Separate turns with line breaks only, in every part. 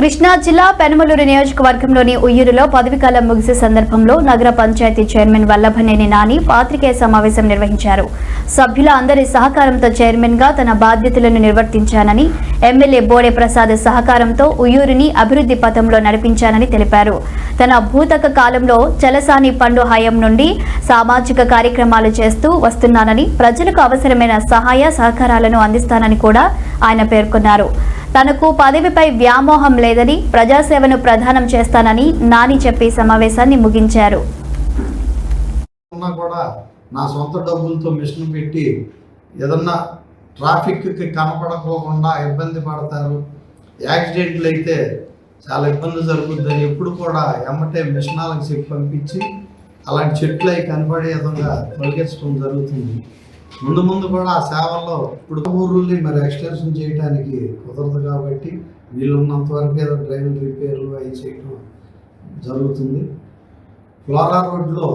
కృష్ణా జిల్లా పెనమలూరు నియోజకవర్గంలోని ఉయ్యూరులో పదవీకాలం ముగిసే సందర్భంలో నగర పంచాయతీ చైర్మన్ వల్లభనేని నాని పాత్రికేయ సమావేశం నిర్వహించారు. సభ్యుల అందరి సహకారంతో చైర్మన్ గా తన బాధ్యతలను నిర్వర్తించానని, ఎమ్మెల్యే బోడే ప్రసాద్ సహకారంతో ఉయ్యూరుని అభివృద్ధి పథంలో నడిపించానని తెలిపారు. తన భూతక కాలంలో చలసాని పండు హయాం నుండి సామాజిక కార్యక్రమాలు చేస్తూ వస్తున్నానని, ప్రజలకు అవసరమైన సహాయ సహకారాలను అందిస్తానని కూడా ఆయన పేర్కొన్నారు. తనకు పదవిపై వ్యామోహం లేదని, ప్రజాసేవను ప్రదానం చేస్తానని నాని చెప్పి సమావేశాన్ని ముగించారు.
నా సొంత డబ్బులతో మిషన్ పెట్టి ఏదన్నా ట్రాఫిక్కి కనపడకోకుండా ఇబ్బంది పడతారు, యాక్సిడెంట్లు అయితే చాలా ఇబ్బంది జరుగుతుందని ఎప్పుడు కూడా ఎమ్మటే మిషనాలకు చెప్పి పంపించి అలాంటి చెట్లు అవి కనపడే విధంగా తొలగించడం జరుగుతుంది. ముందు ముందు కూడా ఆ సేవల్లో ఇప్పుడు ఊర్లని మరి ఎక్స్టెన్షన్ చేయడానికి కుదరదు కాబట్టి వీళ్ళున్నంత వరకు ఏదో డ్రైన్ రిపేర్లు అవి చేయడం జరుగుతుంది. ఫ్లోరా రోడ్లో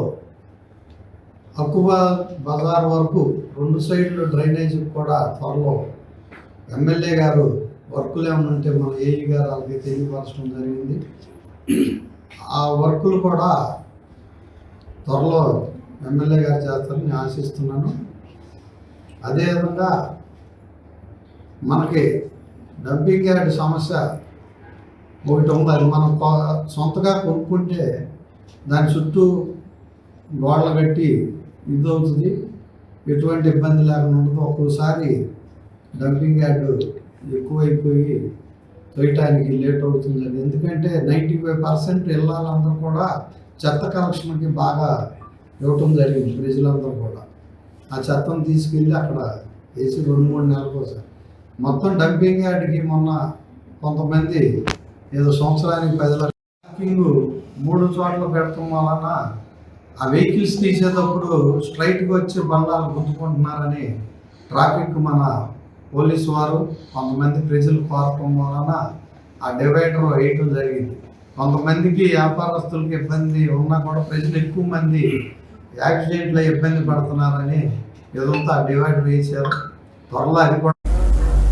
అక్కువ బజార్ వరకు 2 సైడ్లు డ్రైనేజీ కూడా త్వరలో ఎమ్మెల్యే గారు వర్కులు ఏమైనా ఉంటే మన ఏఈ గారు వాళ్ళకి తెలియపరచడం జరిగింది. ఆ వర్కులు కూడా త్వరలో ఎమ్మెల్యే గారు చేస్తారని ఆశిస్తున్నాను. అదేవిధంగా మనకి డంపింగ్ యార్డ్ సమస్య ఒకటి ఉంది. అది మనం సొంతగా కొనుక్కుంటే దాని చుట్టూ గోడలు కట్టి ఇది అవుతుంది, ఎటువంటి ఇబ్బంది లేకుండా ఉండదు. ఒక్కోసారి డంపింగ్ యార్డ్ ఎక్కువైపోయి తోయటానికి లేట్ అవుతుంది. ఎందుకంటే 95% ఇళ్ళందరూ కూడా చెత్త కలెక్షన్కి బాగా ఇవ్వటం జరిగింది. ప్రజలందరూ కూడా ఆ చెత్తను తీసుకెళ్ళి అక్కడ వేసి 2-3 నెలలకు ఒకసారి మొత్తం డంపింగ్ యార్డ్కి మొన్న కొంతమంది ఏదో సంవత్సరానికి 10 లక్షల పార్కింగ్ 3 చోట్ల పెడతాం వలన ఆ వెహికల్స్ తీసేటప్పుడు స్ట్రైట్గా వచ్చి బండాలు గుంజుకుంటున్నారని ట్రాఫిక్ మన పోలీసు వారు కొంతమంది ప్రజలు కోరటం వలన ఆ డివైడర్ వేయటం జరిగింది. కొంతమందికి వ్యాపారస్తులకి ఇబ్బంది ఉన్నా కూడా ప్రజలు ఎక్కువ మంది యాక్సిడెంట్లో ఇబ్బంది పడుతున్నారని ఏదంతా డివైడ్ వేసారు. త్వరలో అది కూడా